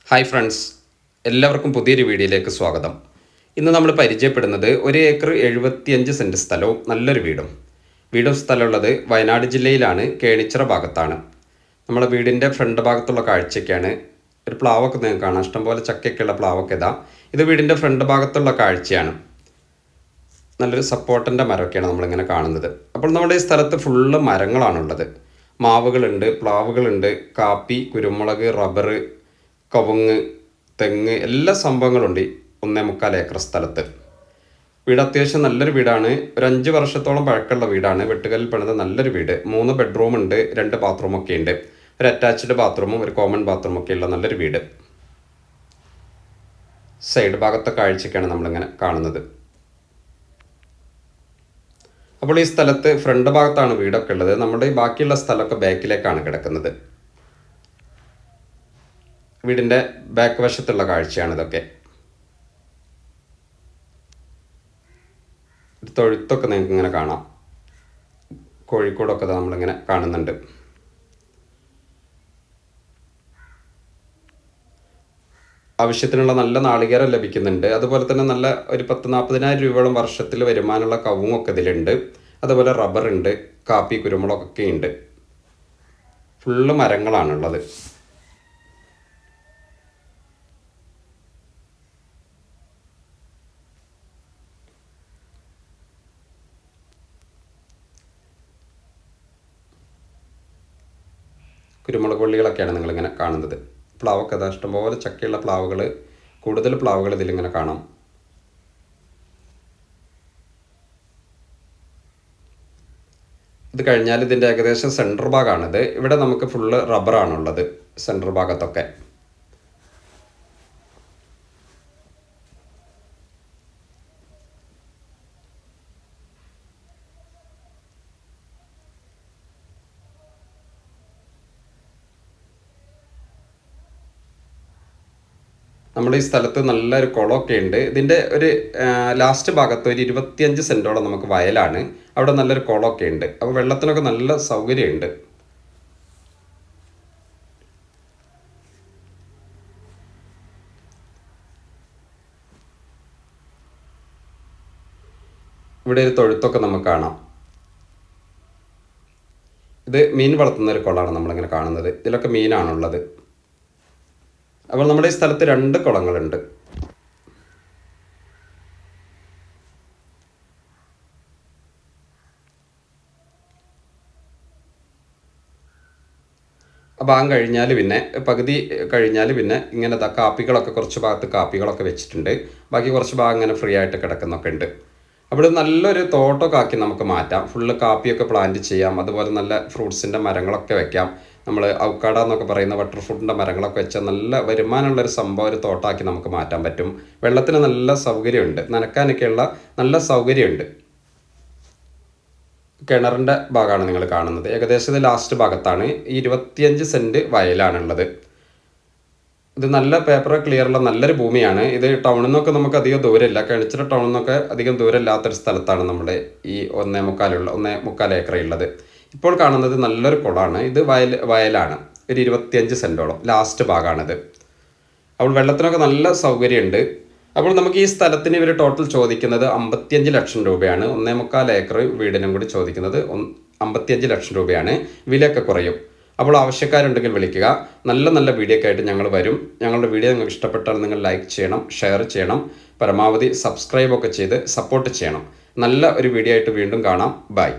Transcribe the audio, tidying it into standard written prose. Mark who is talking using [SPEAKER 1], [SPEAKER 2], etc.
[SPEAKER 1] Hi friends, എല്ലാവർക്കും പുതിയൊരു വീഡിയോയിലേക്ക് സ്വാഗതം. ഇന്ന് നമ്മൾ പരിചയപ്പെടുന്നത് 1 ഏക്കർ 75 സെൻറ്റ് സ്ഥലവും നല്ലൊരു വീടും സ്ഥലമുള്ളത് വയനാട് ജില്ലയിലാണ്, കേണിച്ചിറ ഭാഗത്താണ്. നമ്മളെ വീടിൻ്റെ ഫ്രണ്ട് ഭാഗത്തുള്ള കാഴ്ചയ്ക്കാണ്. ഒരു പ്ലാവൊക്കെ നിങ്ങൾക്ക് കാണാം, ഇഷ്ടംപോലെ ചക്കയൊക്കെയുള്ള പ്ലാവൊക്കെ ഇത് വീടിൻ്റെ ഫ്രണ്ട് ഭാഗത്തുള്ള കാഴ്ചയാണ്. നല്ലൊരു സപ്പോർട്ടിൻ്റെ മരമൊക്കെയാണ് നമ്മളിങ്ങനെ കാണുന്നത്. അപ്പോൾ നമ്മുടെ ഈ സ്ഥലത്ത് ഫുള്ള് മരങ്ങളാണുള്ളത്. മാവുകളുണ്ട്, പ്ലാവുകളുണ്ട്, കാപ്പി, കുരുമുളക്, റബ്ബർ, കവുങ്ങ്, തെങ്ങ്, എല്ലാ സംഭവങ്ങളുണ്ട് 1.25 ഏക്കർ സ്ഥലത്ത്. വീട് അത്യാവശ്യം നല്ലൊരു വീടാണ്. ഒരു 5 വർഷത്തോളം പഴക്കമുള്ള വീടാണ്. വെട്ടുകല്ലിൽ പണിത നല്ലൊരു വീട്. 3 ബെഡ്റൂം ഉണ്ട്, 2 ബാത്റൂമൊക്കെ ഉണ്ട്. ഒരു അറ്റാച്ച്ഡ് ബാത്റൂമും ഒരു കോമൺ ബാത്റൂമൊക്കെ ഉള്ള നല്ലൊരു വീട്. സൈഡ് ഭാഗത്തെ കാഴ്ചയ്ക്കാണ് നമ്മളിങ്ങനെ കാണുന്നത്. അപ്പോൾ ഈ സ്ഥലത്ത് ഫ്രണ്ട് ഭാഗത്താണ് വീടൊക്കെ ഉള്ളത്. നമ്മുടെ ഈ ബാക്കിയുള്ള സ്ഥലമൊക്കെ ബാക്കിലേക്കാണ് കിടക്കുന്നത്. വീടിൻ്റെ ബാക്ക് വശത്തുള്ള കാഴ്ചയാണ് ഇതൊക്കെ. തൊഴുത്തൊക്കെ നിങ്ങൾക്ക് ഇങ്ങനെ കാണാം. കോഴിക്കോടൊക്കെ നമ്മളിങ്ങനെ കാണുന്നുണ്ട്. ആവശ്യത്തിനുള്ള നല്ല നാളികേരം ലഭിക്കുന്നുണ്ട്. അതുപോലെ തന്നെ നല്ല ഒരു 10-40,000 രൂപയോളം വർഷത്തിൽ വരുമാനമുള്ള കവുങ്ങൊക്കെ ഇതിലുണ്ട്. അതുപോലെ റബ്ബറുണ്ട്, കാപ്പി, കുരുമുളകൊക്കെ ഉണ്ട്. ഫുള്ള് മരങ്ങളാണുള്ളത്. കുരുമുളക് വള്ളികളൊക്കെയാണ് നിങ്ങളിങ്ങനെ കാണുന്നത്. പ്ലാവൊക്കെ അതാ, ഇഷ്ടംപോലെ ചക്കയുള്ള പ്ലാവുകൾ, കൂടുതൽ പ്ലാവുകൾ ഇതിലിങ്ങനെ കാണാം. ഇത് കഴിഞ്ഞാൽ ഇതിൻ്റെ ഏകദേശം സെൻട്രൽ ഭാഗമാണിത്. ഇവിടെ നമുക്ക് ഫുള്ള് റബ്ബറാണുള്ളത് സെൻട്രൽ ഭാഗത്തൊക്കെ. നമ്മുടെ ഈ സ്ഥലത്ത് നല്ലൊരു കുളമൊക്കെ ഉണ്ട്. ഇതിൻ്റെ ഒരു ലാസ്റ്റ് ഭാഗത്ത് ഒരു 25 സെൻറ്റോളം നമുക്ക് വയലാണ്. അവിടെ നല്ലൊരു കുളമൊക്കെ ഉണ്ട്. അപ്പോൾ വെള്ളത്തിനൊക്കെ നല്ല സൗകര്യമുണ്ട്. ഇവിടെ ഒരു തൊഴുത്തൊക്കെ നമുക്ക് കാണാം. ഇത് മീൻ വളർത്തുന്ന ഒരു കുളമാണ് നമ്മളിങ്ങനെ കാണുന്നത്. ഇതിലൊക്കെ മീനാണുള്ളത്. അപ്പോൾ നമ്മുടെ ഈ സ്ഥലത്ത് 2 കുളങ്ങളുണ്ട്. ആ ഭാഗം കഴിഞ്ഞാൽ പിന്നെ പകുതി കഴിഞ്ഞാൽ പിന്നെ ഇങ്ങനെ കാപ്പികളൊക്കെ കുറച്ച് ഭാഗത്ത് കാപ്പികളൊക്കെ വെച്ചിട്ടുണ്ട്. ബാക്കി കുറച്ച് ഭാഗം ഇങ്ങനെ ഫ്രീ ആയിട്ട് കിടക്കുന്നൊക്കെ ഉണ്ട്. അവിടെ നല്ലൊരു തോട്ടമൊക്കെ ആക്കി നമുക്ക് മാറ്റാം. ഫുള്ള് കാപ്പിയൊക്കെ പ്ലാന്റ് ചെയ്യാം. അതുപോലെ നല്ല ഫ്രൂട്ട്സിൻ്റെ മരങ്ങളൊക്കെ വെക്കാം. നമ്മൾ ഔക്കാഡ എന്നൊക്കെ പറയുന്ന ബട്ടർ ഫ്രൂട്ടിൻ്റെ മരങ്ങളൊക്കെ വെച്ചാൽ നല്ല വരുമാനമുള്ളൊരു സംഭവം, ഒരു തോട്ടമാക്കി നമുക്ക് മാറ്റാൻ പറ്റും. വെള്ളത്തിന് നല്ല സൗകര്യമുണ്ട്, നനയ്ക്കാനൊക്കെയുള്ള നല്ല സൗകര്യമുണ്ട്. കിണറിൻ്റെ ഭാഗമാണ് നിങ്ങൾ കാണുന്നത്. ഏകദേശം ഇത് ലാസ്റ്റ് ഭാഗത്താണ്. 25 സെൻറ്റ് വയലാണുള്ളത്. ഇത് നല്ല പേപ്പർ ക്ലിയറുള്ള നല്ലൊരു ഭൂമിയാണ്. ഇത് ടൗണിൽ നിന്നൊക്കെ നമുക്ക് അധികം ദൂരമില്ല. കേണിച്ചിറ ടൗണിൽ നിന്നൊക്കെ അധികം ദൂരമില്ലാത്തൊരു സ്ഥലത്താണ് നമ്മുടെ ഈ 1.25 ഏക്കർ ഉള്ളത്. ഇപ്പോൾ കാണുന്നത് നല്ലൊരു കുളമാണ്. ഇത് വയലാണ്. ഒരു 25 സെൻറ്റോളം ലാസ്റ്റ് ഭാഗമാണിത്. അപ്പോൾ വെള്ളത്തിനൊക്കെ നല്ല സൗകര്യമുണ്ട്. അപ്പോൾ നമുക്ക് ഈ സ്ഥലത്തിന് ഇവർ ടോട്ടൽ ചോദിക്കുന്നത് 55 ലക്ഷം രൂപയാണ്. 1.25 ഏക്കർ വീടിനും കൂടി ചോദിക്കുന്നത് 55 ലക്ഷം രൂപയാണ്. വിലയൊക്കെ കുറയും. അപ്പോൾ ആവശ്യക്കാരുണ്ടെങ്കിൽ വിളിക്കുക. നല്ല വീഡിയോ ഒക്കെ ആയിട്ട് ഞങ്ങൾ വരും. ഞങ്ങളുടെ വീഡിയോ നിങ്ങൾക്ക് ഇഷ്ടപ്പെട്ടാൽ നിങ്ങൾ ലൈക്ക് ചെയ്യണം, ഷെയർ ചെയ്യണം, പരമാവധി സബ്സ്ക്രൈബൊക്കെ ചെയ്ത് സപ്പോർട്ട് ചെയ്യണം. നല്ല ഒരു വീഡിയോ ആയിട്ട് വീണ്ടും കാണാം. ബൈ.